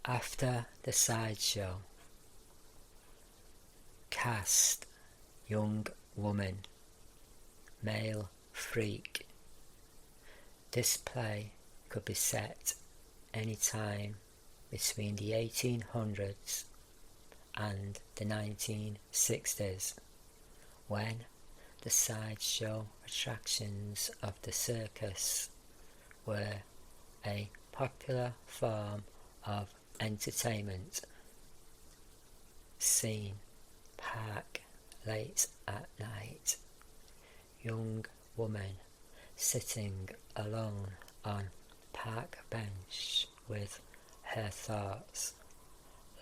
After the sideshow. Cast, young woman, male freak. This play could be set any time between the 1800s and the 1960s, when the sideshow attractions of the circus were a popular form of entertainment. Scene: park, late at night. Young woman sitting alone on park bench with her thoughts.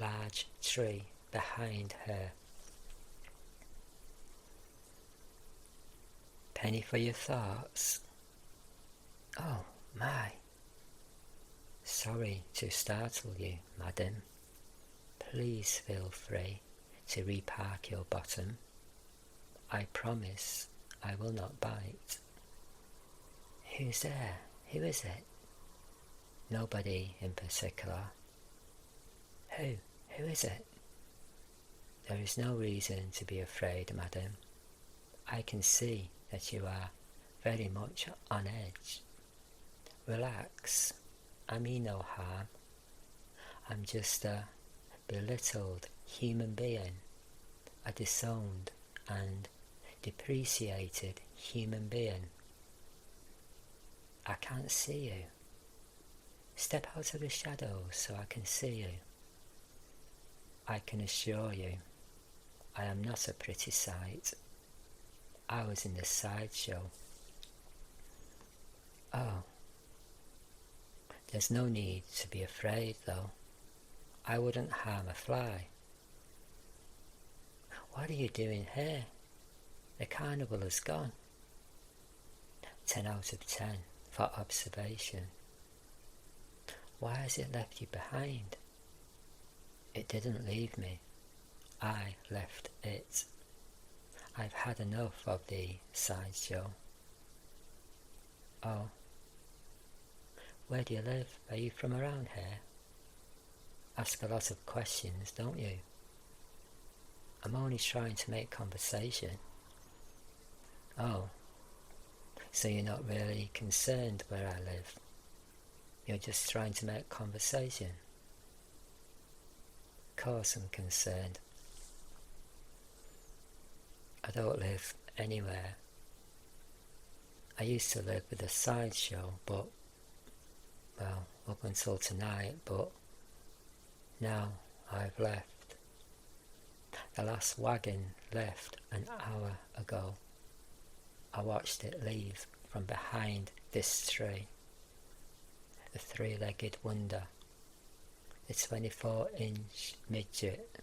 Large tree behind her. Penny for your thoughts. Oh my. Sorry to startle you, madam. Please feel free to repark your bottom. I promise I will not bite. Who's there? Who is it? Nobody in particular. Who is it? There is no reason to be afraid, madam. I can see that you are very much on edge. Relax. I mean no harm. I'm just a belittled human being, a disowned and depreciated human being. I can't see you. Step out of the shadows so I can see you. I can assure you, I am not a pretty sight. I was in the sideshow. Oh, there's no need to be afraid though. I wouldn't harm a fly. What are you doing here? The carnival is gone. 10 out of 10 for observation. Why has it left you behind? It didn't leave me. I left it. I've had enough of the sideshow. Oh. Where do you live? Are you from around here? Ask a lot of questions, don't you? I'm only trying to make conversation. Oh. So you're not really concerned where I live? You're just trying to make conversation? Of course I'm concerned. I don't live anywhere. I used to live with a sideshow, but, well, up until tonight, but now I've left. The last wagon left an hour ago. I watched it leave from behind this tree. The three-legged wonder, the 24-inch midget,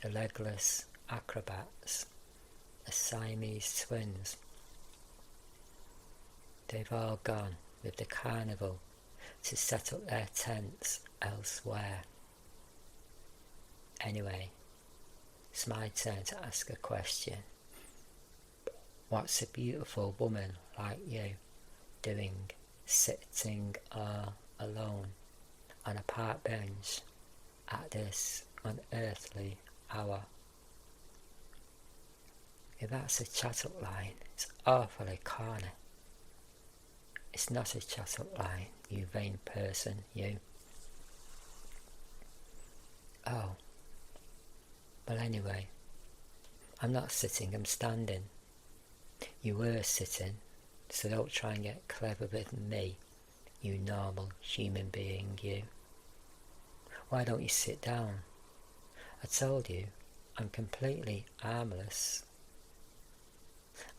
the legless acrobats, the Siamese twins. They've all gone with the carnival to set up their tents elsewhere. Anyway, it's my turn to ask a question. What's a beautiful woman like you doing sitting all alone on a park bench at this unearthly hour? If that's a chat-up line, it's awfully corny. It's not a chat-up line, you vain person, you. Oh. Well, anyway, I'm not sitting, I'm standing. You were sitting, so don't try and get clever with me, you normal human being, you. Why don't you sit down? I told you, I'm completely harmless.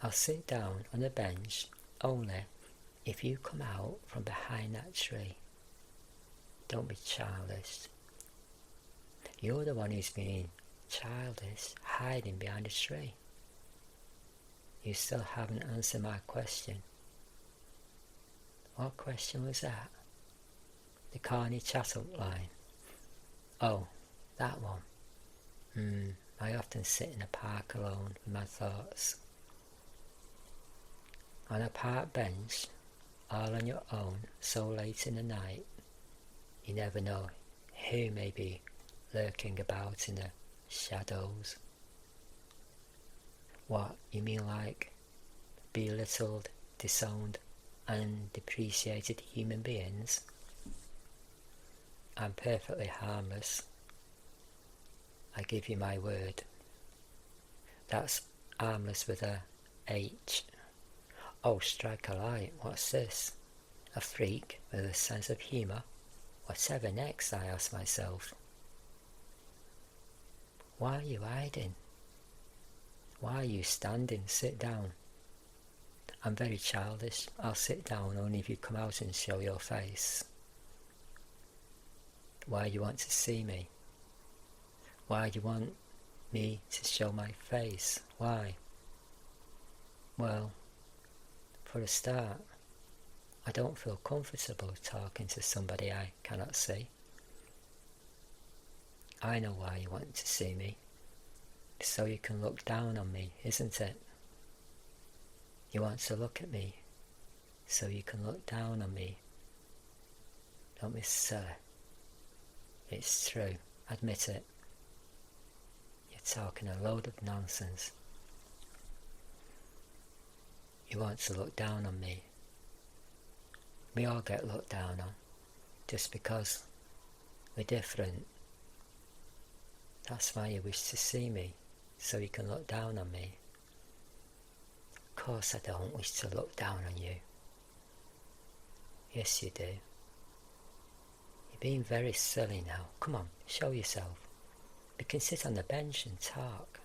I'll sit down on a bench only if you come out from behind that tree. Don't be childish. You're the one who's being childish, hiding behind a tree. You still haven't answered my question. What question was that? The corny chat-up line. Oh, that one. I often sit in a park alone with my thoughts. On a park bench, all on your own, so late in the night, you never know who may be lurking about in the shadows. What, you mean like belittled, disowned and depreciated human beings? I'm perfectly harmless. I give you my word. That's harmless with a H. Oh, strike a light, what's this? A freak with a sense of humour? Whatever next, I ask myself. Why are you hiding? Why are you standing? Sit down. I'm very childish. I'll sit down only if you come out and show your face. Why you want to see me? Why do you want me to show my face? Why? Well, for a start, I don't feel comfortable talking to somebody I cannot see. I know why you want to see me. So you can look down on me, isn't it? You want to look at me, so you can look down on me. Don't be silly. It's true, admit it. You're talking a load of nonsense. You want to look down on me. We all get looked down on, just because we're different. That's why you wish to see me, so you can look down on me. Of course I don't wish to look down on you. Yes you do. You're being very silly now. Come on, show yourself. We can sit on the bench and talk.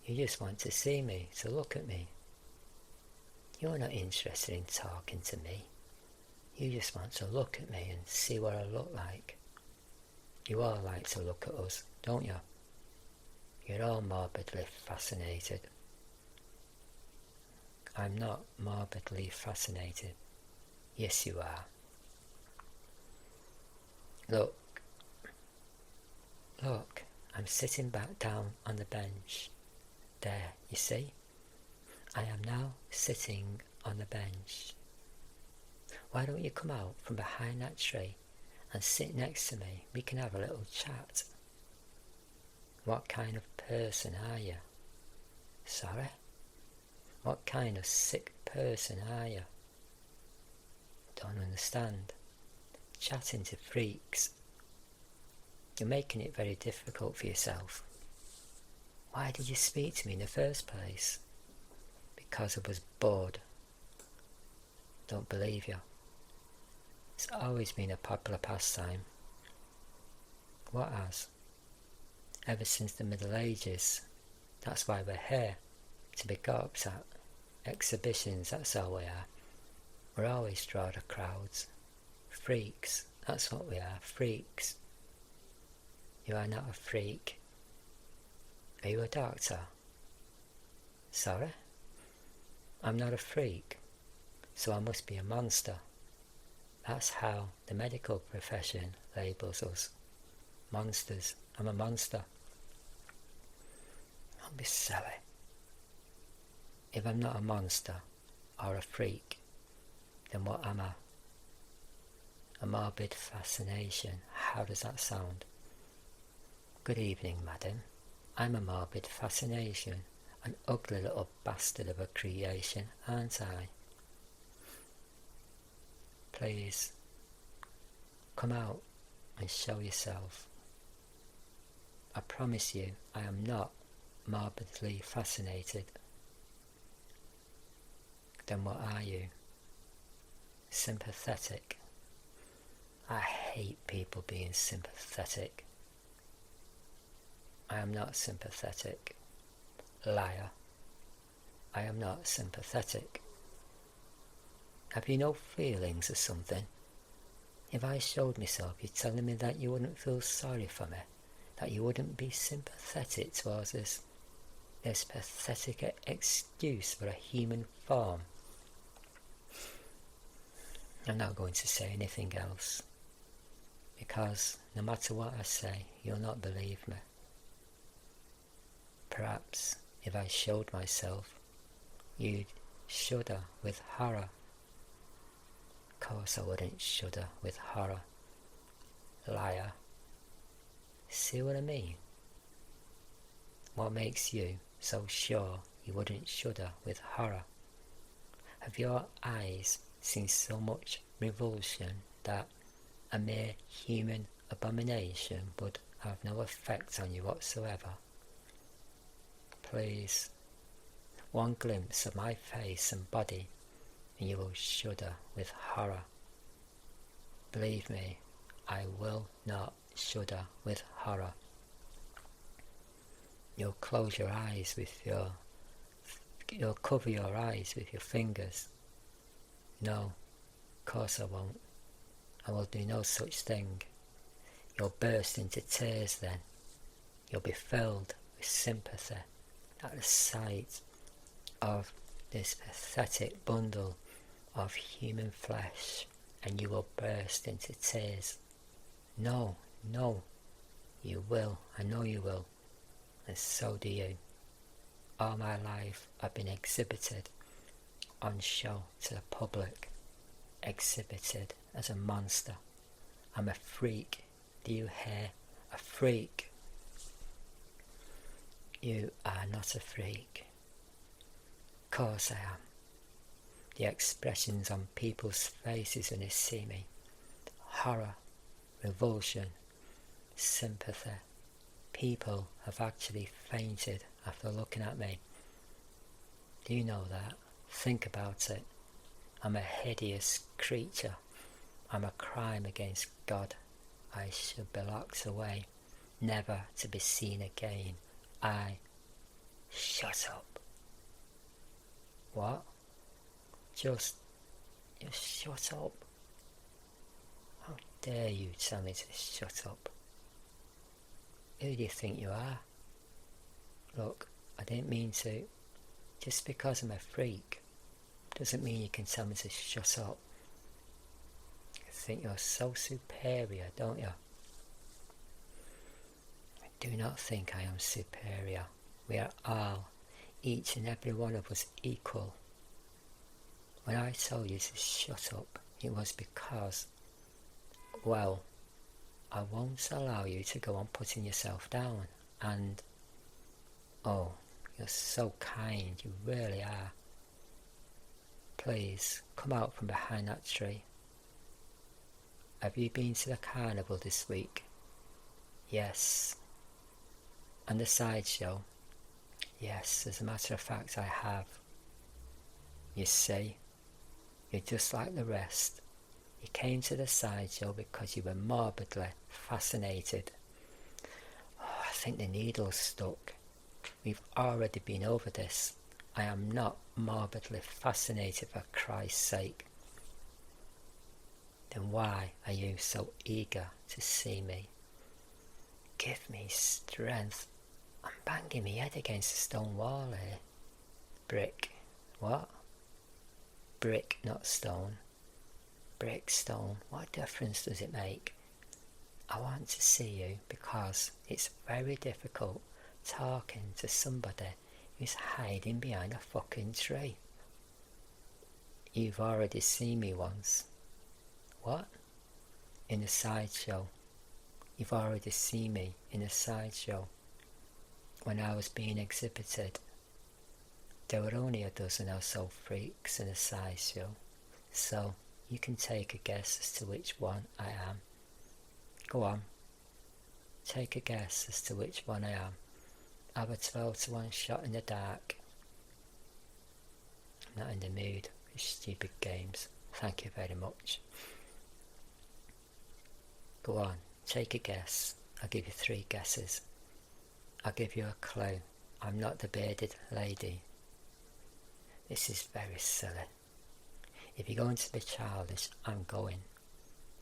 You just want to see me, to look at me. You're not interested in talking to me. You just want to look at me and see what I look like. You all like to look at us, don't you? You're all morbidly fascinated. I'm not morbidly fascinated. Yes, you are. Look, I'm sitting back down on the bench. There, you see? I am now sitting on the bench. Why don't you come out from behind that tree and sit next to me? We can have a little chat. What kind of person are you? Sorry? What kind of sick person are you? Don't understand. Chatting to freaks. You're making it very difficult for yourself. Why did you speak to me in the first place? Because I was bored. Don't believe you. It's always been a popular pastime. What has? Ever since the Middle Ages. That's why we're here, to be gawped at. Exhibitions, that's all we are. We're always draw the crowds. Freaks, that's what we are, freaks. You are not a freak. Are you a doctor? Sorry? I'm not a freak, so I must be a monster. That's how the medical profession labels us. Monsters. I'm a monster. Don't be silly. If I'm not a monster or a freak, then what am I? A morbid fascination. How does that sound? Good evening, madam. I'm a morbid fascination. An ugly little bastard of a creation, aren't I? Please, come out and show yourself. I promise you, I am not morbidly fascinated. Then what are you? Sympathetic. I hate people being sympathetic. I am not sympathetic. Liar. I am not sympathetic. Have you no feelings or something? If I showed myself, you're telling me that you wouldn't feel sorry for me, that you wouldn't be sympathetic towards this pathetic excuse for a human form. I'm not going to say anything else, because no matter what I say, you'll not believe me. Perhaps if I showed myself, you'd shudder with horror. Of course I wouldn't shudder with horror. liar. See what I mean? What makes you so sure you wouldn't shudder with horror? Have your eyes seen so much revulsion that a mere human abomination would have no effect on you whatsoever? Please, one glimpse of my face and body and you will shudder with horror. Believe me, I will not shudder with horror. You'll close your eyes with you'll cover your eyes with your fingers. No, of course I won't. I will do no such thing. You'll burst into tears then. You'll be filled with sympathy at the sight of this pathetic bundle of human flesh, and you will burst into tears. No, you will. I know you will, and so do you. All my life I've been exhibited on show to the public, exhibited as a monster. I'm a freak. Do you hear? A freak. You are not a freak. Of course I am. The expressions on people's faces when they see me, horror, revulsion, sympathy. People have actually fainted after looking at me. Do you know that? Think about it. I'm a hideous creature. I'm a crime against God. I should be locked away, never to be seen again. Shut up. What? Just shut up. How dare you tell me to shut up? Who do you think you are? Look, I didn't mean to. Just because I'm a freak doesn't mean you can tell me to shut up. You think you're so superior, don't you? I do not think I am superior. We are all, each and every one of us, equal. When I told you to shut up, it was because, well, I won't allow you to go on putting yourself down, and, oh, you're so kind, you really are. Please, come out from behind that tree. Have you been to the carnival this week? Yes. And the sideshow? Yes, as a matter of fact I have. You see, you're just like the rest. You came to the sideshow because you were morbidly fascinated. Oh, I think the needle's stuck. We've already been over this. I am not morbidly fascinated, for Christ's sake. Then why are you so eager to see me? Give me strength. I'm banging my head against a stone wall here. Brick. What? Brick, not stone. Brick, stone. What difference does it make? I want to see you because it's very difficult talking to somebody who's hiding behind a fucking tree. You've already seen me once. What? In a sideshow. You've already seen me in a sideshow. When I was being exhibited, there were only a dozen or so freaks in a sideshow, so you can take a guess as to which one I am. Go on. Take a guess as to which one I am. Have a 12-to-1 shot in the dark. I'm not in the mood for stupid games. Thank you very much. Go on, take a guess. I'll give you 3 guesses. I'll give you a clue. I'm not the bearded lady. This is very silly. If you're going to be childish, I'm going.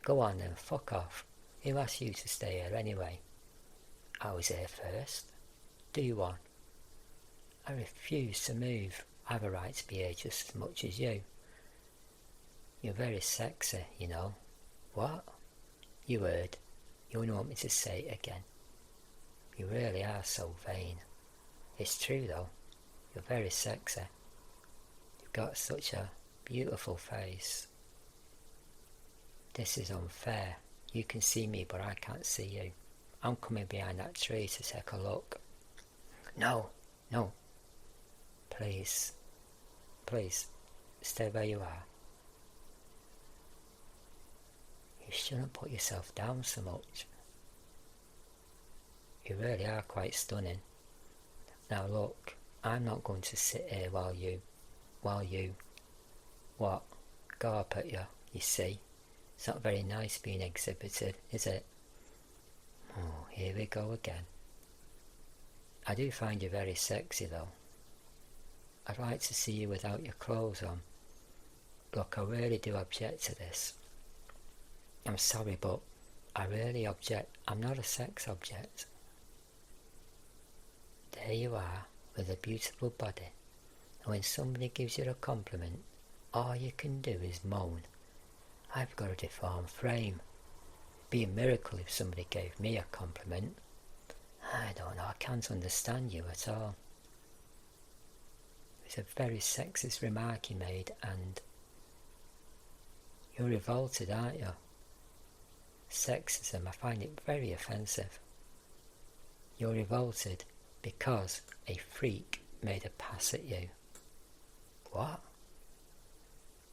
Go on then, fuck off. Who asked you to stay here anyway? I was here first. Do you want? I refuse to move. I have a right to be here just as much as you. You're very sexy, you know. What? You heard. You wouldn't want me to say it again. You really are so vain. It's true though. You're very sexy. You've got such a beautiful face. This is unfair. You can see me, but I can't see you. I'm coming behind that tree to take a look. No, no. Please, please, stay where you are. You shouldn't put yourself down so much. You really are quite stunning. Now look, I'm not going to sit here while you, what, go up at you see. It's not very nice being exhibited, is it? Oh, here we go again. I do find you very sexy though. I'd like to see you without your clothes on. Look, I really do object to this. I'm sorry, but I really object. I'm not a sex object. There you are, with a beautiful body, and when somebody gives you a compliment, all you can do is moan. I've got a deformed frame. It'd be a miracle if somebody gave me a compliment. I don't know, I can't understand you at all. It's a very sexist remark you made, and you're revolted, aren't you? Sexism, I find it very offensive. You're revolted because a freak made a pass at you. What?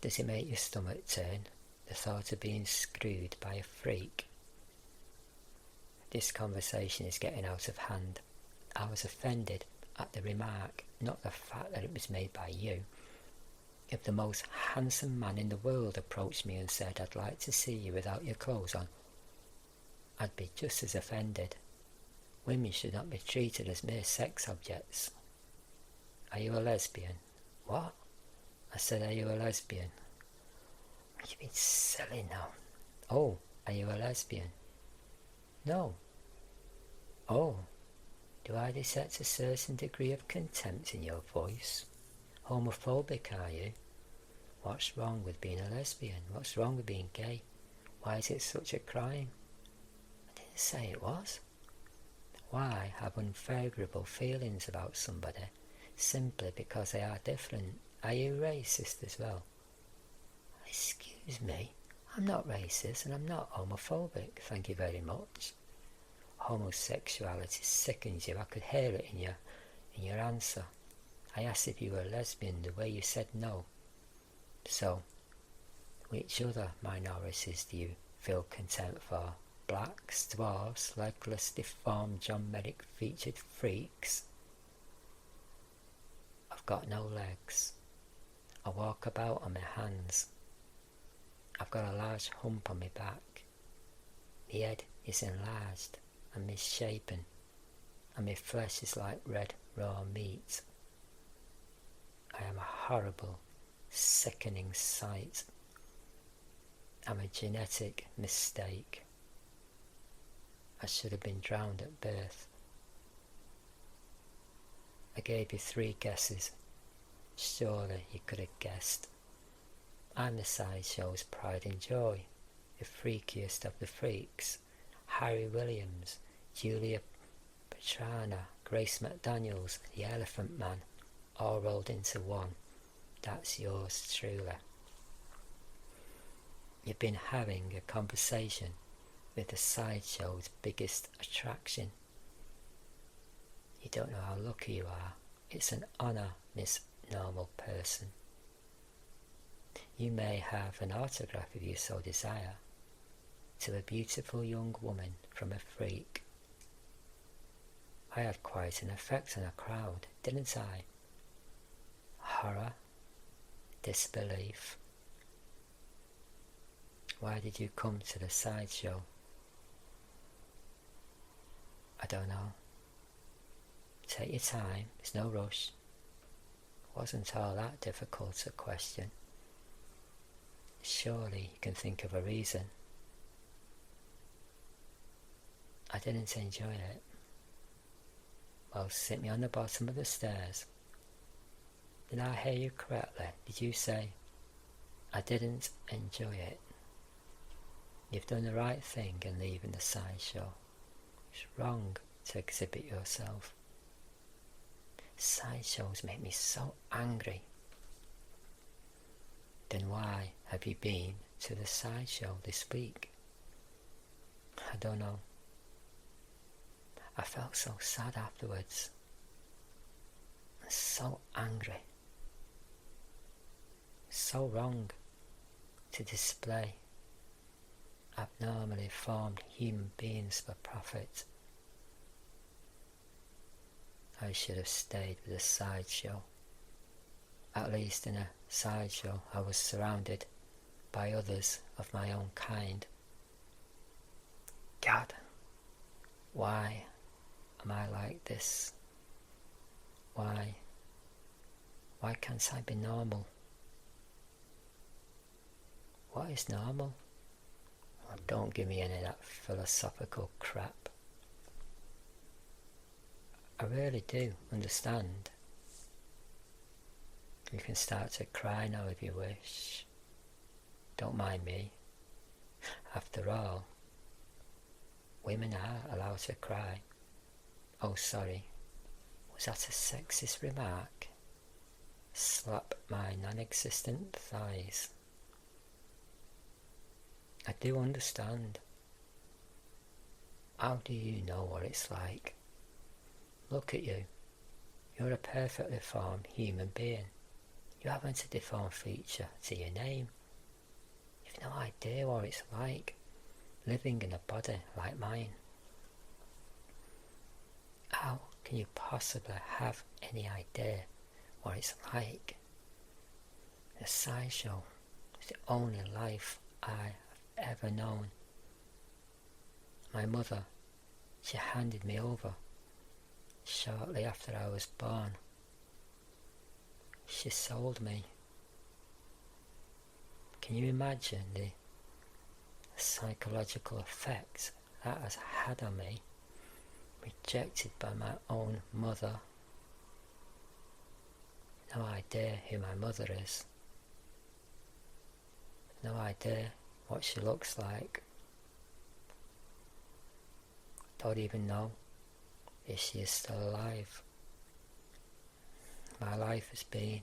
Does it make your stomach turn, the thought of being screwed by a freak? This conversation is getting out of hand. I was offended at the remark, not the fact that it was made by you. If the most handsome man in the world approached me and said, I'd like to see you without your clothes on, I'd be just as offended. Women should not be treated as mere sex objects. Are you a lesbian? What? I said, are you a lesbian? You've been silly now. Oh, are you a lesbian? No. Oh, do I detect a certain degree of contempt in your voice? Homophobic, are you? What's wrong with being a lesbian? What's wrong with being gay? Why is it such a crime? I didn't say it was. Why have unfavourable feelings about somebody simply because they are different? Are you racist as well? Excuse me, I'm not racist and I'm not homophobic, thank you very much. Homosexuality sickens you, I could hear it in your answer. I asked if you were a lesbian the way you said no. So, which other minorities do you feel contempt for? Blacks, dwarfs, legless, deformed, John Merrick featured freaks? I've got no legs. I walk about on my hands. I've got a large hump on my back. My head is enlarged and misshapen, and my flesh is like red raw meat. I am a horrible, sickening sight. I'm a genetic mistake. I should have been drowned at birth. I gave you 3 guesses. Surely you could have guessed. I'm the Sideshow's pride and joy, the freakiest of the freaks. Harry Williams, Julia Petrana, Grace McDaniels, the Elephant Man, all rolled into one. That's yours truly. You've been having a conversation with the Sideshow's biggest attraction. You don't know how lucky you are. It's an honour, Miss Normal Person. You may have an autograph if you so desire, to a beautiful young woman from a freak. I had quite an effect on a crowd, didn't I? Horror, disbelief. Why did you come to the Sideshow? I don't know. Take your time, there's no rush. It wasn't all that difficult a question. Surely you can think of a reason. I didn't enjoy it. Well, sit me on the bottom of the stairs. Did I hear you correctly? Did you say, I didn't enjoy it? You've done the right thing in leaving the Sideshow. It's wrong to exhibit yourself. Sideshows make me so angry. Then why have you been to the Sideshow this week? don't know. I felt so sad afterwards, and so angry. So wrong to display abnormally formed human beings for profit. I should have stayed with the sideshow. At least in a sideshow I was surrounded by others of my own kind. God, why am I like this? Why can't I be normal? What is normal? Oh, don't give me any of that philosophical crap. I really do understand. You can start to cry now if you wish. Don't mind me. After all, women are allowed to cry. Oh, sorry. Was that a sexist remark? Slap my non-existent thighs. I do understand. How do you know what it's like? Look at you. You're a perfectly formed human being. You haven't a deformed feature to your name. You've no idea what it's like living in a body like mine. How can you possibly have any idea what it's like? The sideshow is the only life I have ever known. My mother, she handed me over shortly after I was born. She sold me. Can you imagine the psychological effect that has had on me? Rejected by my own mother. No idea who my mother is. No idea what she looks like. Don't even know if she is still alive. My life has been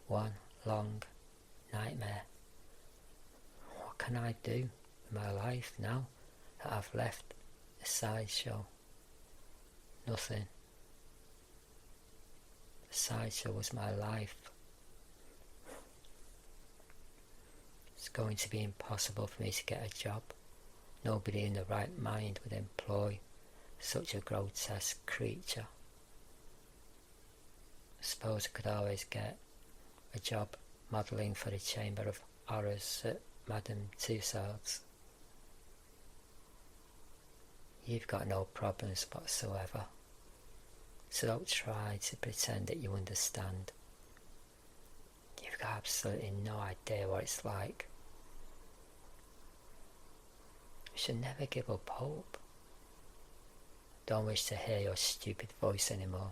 one long nightmare. What can I do with my life now that I've left the sideshow? Nothing. The sideshow was my life. It's going to be impossible for me to get a job. Nobody in the right mind would employ such a grotesque creature. I suppose I could always get a job modelling for the Chamber of Horrors at Madame Tussauds. You've got no problems whatsoever, so don't try to pretend that you understand. You've got absolutely no idea what it's like. You should never give up hope. Don't wish to hear your stupid voice anymore.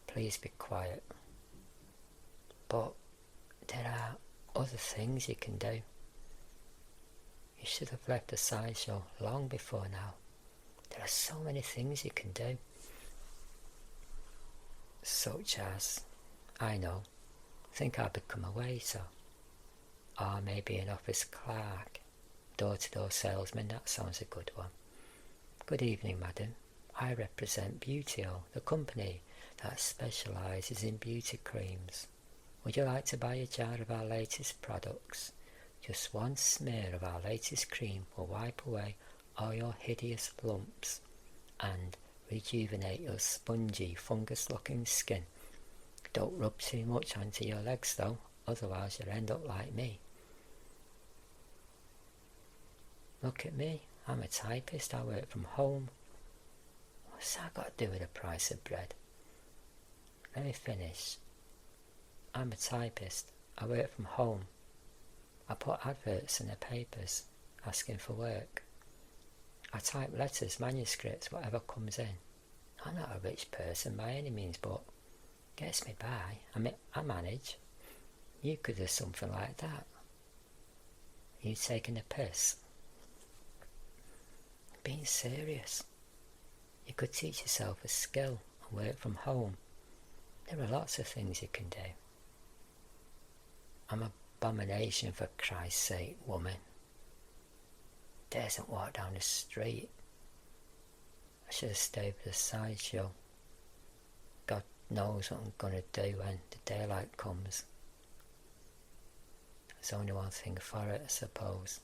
Please be quiet. But there are other things you can do. You should have left the sideshow long before now. There are so many things you can do. Such as, I know, think I'll become a waiter. Or maybe an office clerk. Door-to-door salesman, that sounds a good one. Good evening, madam. I represent Beautyo, the company that specialises in beauty creams. Would you like to buy a jar of our latest products? Just one smear of our latest cream will wipe away all your hideous lumps and rejuvenate your spongy, fungus-looking skin. Don't rub too much onto your legs though, otherwise you'll end up like me. Look at me, I'm a typist, I work from home. What's that got to do with the price of bread? Let me finish. I'm a typist, I work from home. I put adverts in the papers, asking for work. I type letters, manuscripts, whatever comes in. I'm not a rich person by any means, but gets me by. I manage. You could do something like that. You taking a piss? Being serious. You could teach yourself a skill and work from home. There are lots of things you can do. I'm an abomination, for Christ's sake, woman. daresn't walk down the street. I should have stayed with the Sideshow. God knows what I'm going to do when the daylight comes. There's only one thing for it, I suppose.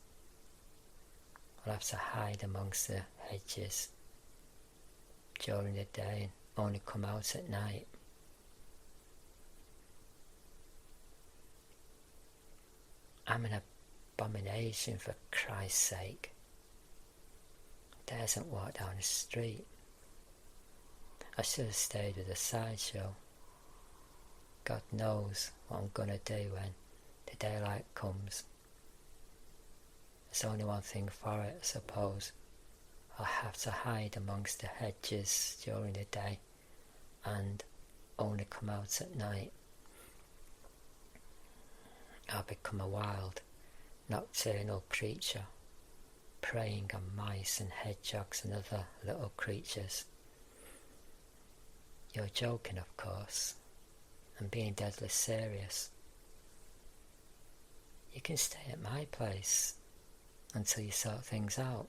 I'll have to hide amongst the hedges during the day and only come out at night. I'm an abomination, for Christ's sake. I daresn't walk down the street. I should have stayed with the Sideshow. God knows what I'm going to do when the daylight comes. There's only one thing for it, I suppose. I'll have to hide amongst the hedges during the day and only come out at night. I'll become a wild, nocturnal creature, preying on mice and hedgehogs and other little creatures. You're joking, of course, and being deadly serious. You can stay at my place until you sort things out.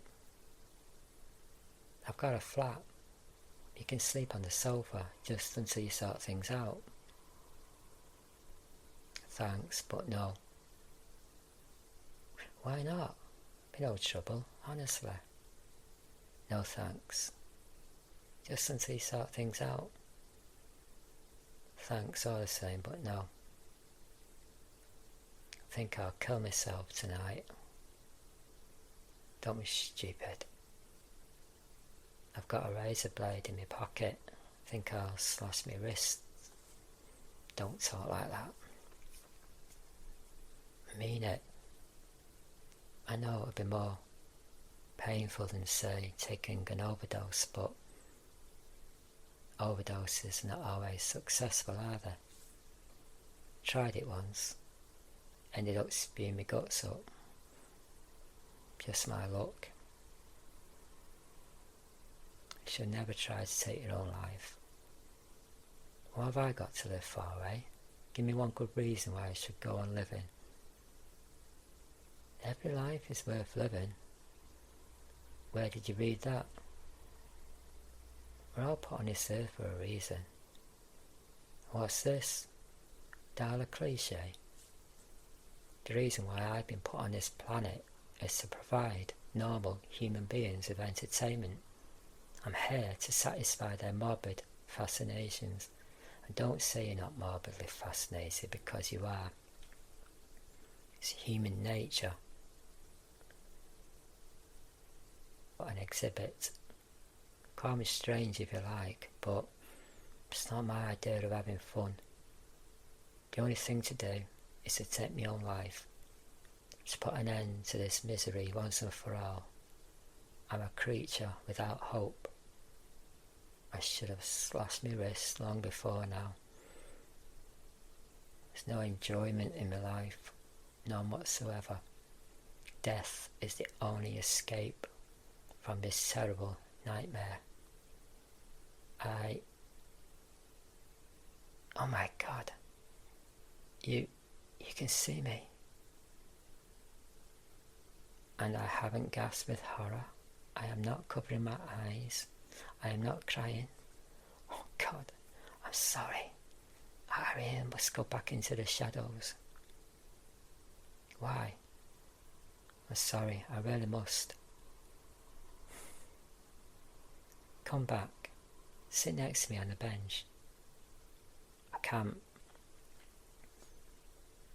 I've got a flat. You can sleep on the sofa just until you sort things out. Thanks, but no. Why not? Be no trouble, honestly. No thanks. Just until you sort things out. Thanks all the same, but no. I think I'll kill myself tonight. Don't be stupid. I've got a razor blade in my pocket. I think I'll slash my wrist. Don't talk like that. I mean it. I know it'll be more painful than, say, taking an overdose, but overdoses are not always successful, are they? Tried it once. Ended up spewing my guts up. Just my luck. You should never try to take your own life. What have I got to live for, eh? Give me one good reason why I should go on living. Every life is worth living. Where did you read that? We're all put on this earth for a reason. What's this? Dial a cliche. The reason why I've been put on this planet is to provide normal human beings with entertainment. I'm here to satisfy their morbid fascinations. And don't say you're not morbidly fascinated, because you are. It's human nature. What an exhibit. Call me strange if you like, but it's not my idea of having fun. The only thing to do is to take my own life, to put an end to this misery once and for all. I'm a creature without hope. I should have slashed my wrist long before now. There's no enjoyment in my life, none whatsoever. Death is the only escape from this terrible nightmare. Oh my God. You can see me. And I haven't gasped with horror. I am not covering my eyes. I am not crying. Oh God, I'm sorry. I must go back into the shadows. Why? I'm sorry, I really must. Come back. Sit next to me on the bench. I can't.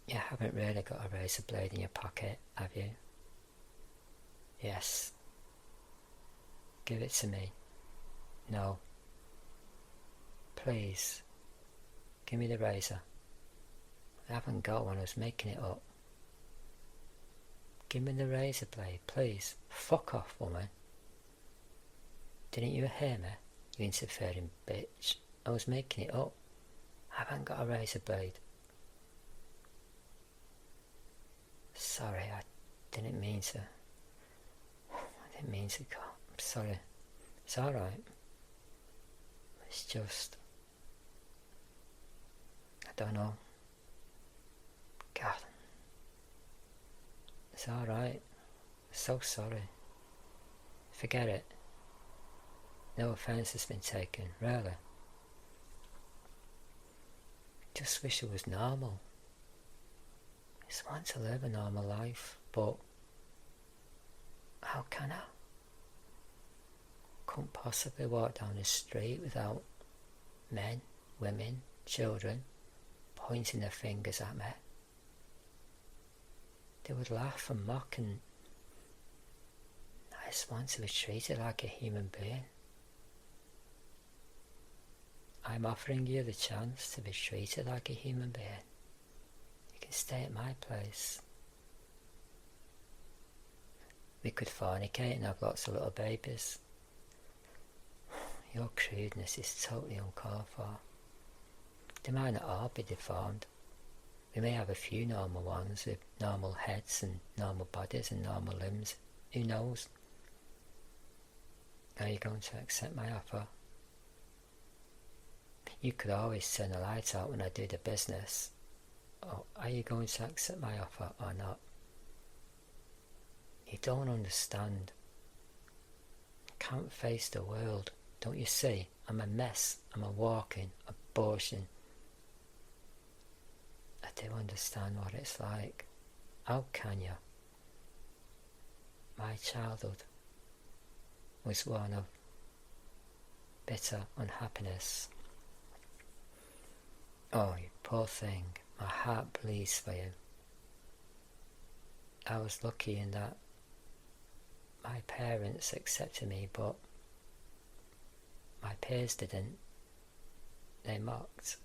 You haven't really got a razor blade in your pocket, have you? Yes. Give it to me. No. Please. Give me the razor. I haven't got one, I was making it up. Give me the razor blade, please. Fuck off, woman. Didn't you hear me, you interfering bitch? I was making it up. I haven't got a razor blade. Sorry, I didn't mean to. I didn't mean to go. I'm sorry. It's alright. It's just... I don't know. God. It's alright. I'm so sorry. Forget it. No offence has been taken, really. Just wish it was normal. I just want to live a normal life, but how can I? Couldn't possibly walk down the street without men, women, children pointing their fingers at me. They would laugh and mock, and I just want to be treated like a human being. I'm offering you the chance to be treated like a human being. You can stay at my place. We could fornicate and have lots of little babies. Your crudeness is totally uncalled for. They might not all be deformed. We may have a few normal ones with normal heads and normal bodies and normal limbs. Who knows? Are you going to accept my offer? You could always turn the lights out when I do the business. Oh, are you going to accept my offer or not? You don't understand. I can't face the world. Don't you see? I'm a mess. I'm a walking abortion. I do understand what it's like. How can you? My childhood was one of bitter unhappiness. Oh, you poor thing. My heart bleeds for you. I was lucky in that my parents accepted me, but my peers didn't. They mocked.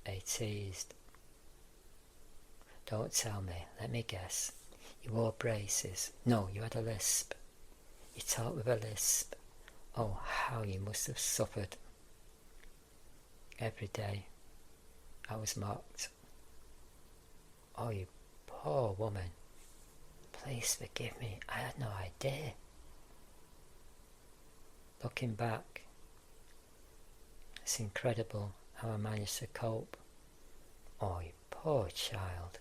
They teased. Don't tell me. Let me guess. You wore braces. No, you had a lisp. You talked with a lisp. Oh, how you must have suffered. Every day I was mocked. Oh, you poor woman. Please forgive me. I had no idea. Looking back, it's incredible how I managed to cope. Oh, you poor child.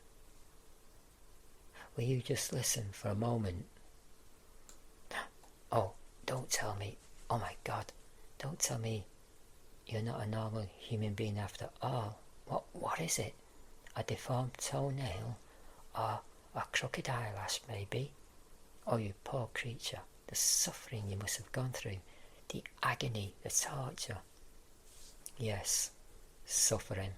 Will you just listen for a moment? Oh, don't tell me. Oh my God. Don't tell me you're not a normal human being after all. What is it? A deformed toenail? Or a crooked eyelash, maybe? Oh, you poor creature. The suffering you must have gone through. The agony, the torture. Yes, suffering.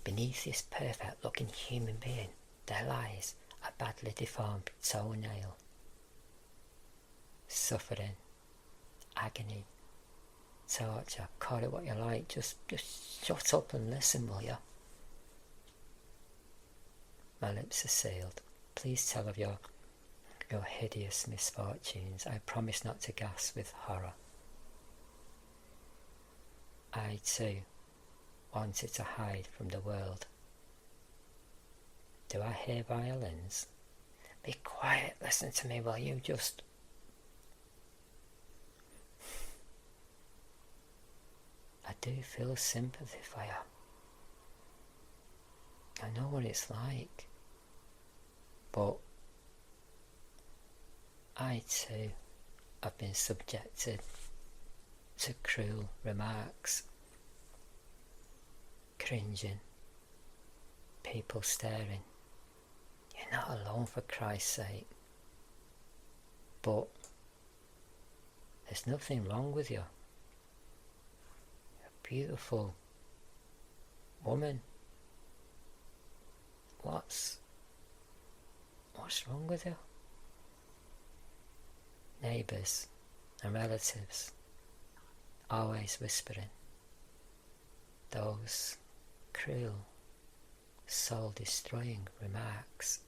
Beneath this perfect-looking human being, there lies a badly deformed toenail. Suffering, agony, torture, call it what you like, just shut up and listen, will you? My lips are sealed. Please tell of your hideous misfortunes. I promise not to gasp with horror. I too wanted to hide from the world. Do I hear violins? Be quiet, listen to me, will you? Just... I do feel sympathy for you. I know what it's like. But I too have been subjected to cruel remarks, cringing, people staring. You're not alone, for Christ's sake. But there's nothing wrong with you. You're a beautiful woman. What's wrong with you? Neighbours and relatives always whispering those cruel, soul-destroying remarks.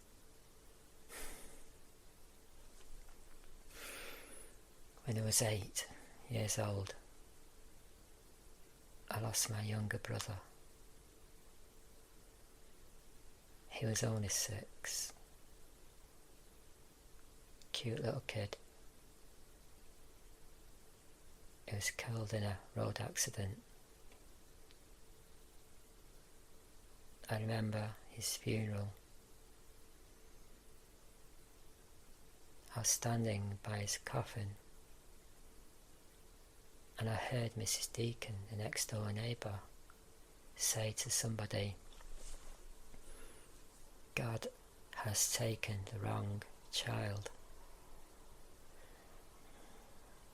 When I was 8 years old, I lost my younger brother. He was only 6. Cute little kid. He was killed in a road accident. I remember his funeral. I was standing by his coffin, and I heard Mrs. Deacon, the next door neighbour, say to somebody, "God has taken the wrong child."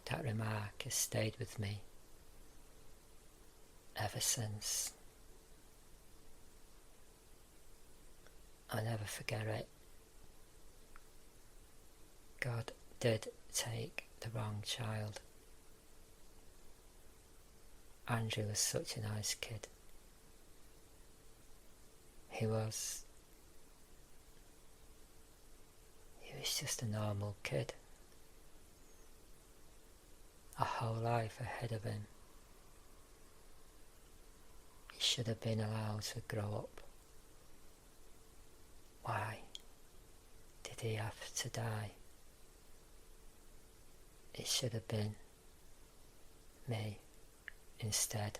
That remark has stayed with me ever since. I'll never forget it. God did take the wrong child. Andrew was such a nice kid. He was just a normal kid. A whole life ahead of him. He should have been allowed to grow up. Why did he have to die? It should have been me instead.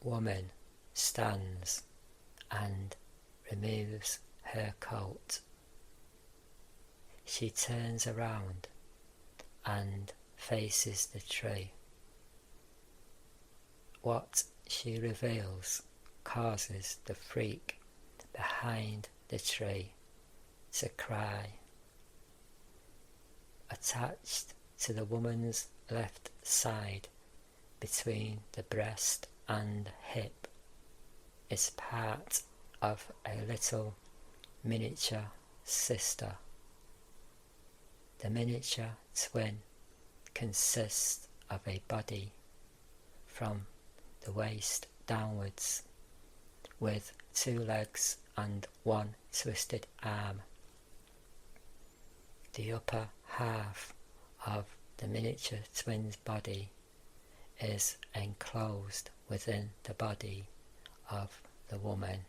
Woman stands and removes her coat. She turns around and faces the tree. What she reveals causes the freak behind the tree to cry. Attached to the woman's left side, between the breast and hip, is part of a little miniature sister. The miniature twin consists of a body from the waist downwards, with 2 legs and 1 twisted arm. The upper half of the miniature twin's body is enclosed within the body of the woman.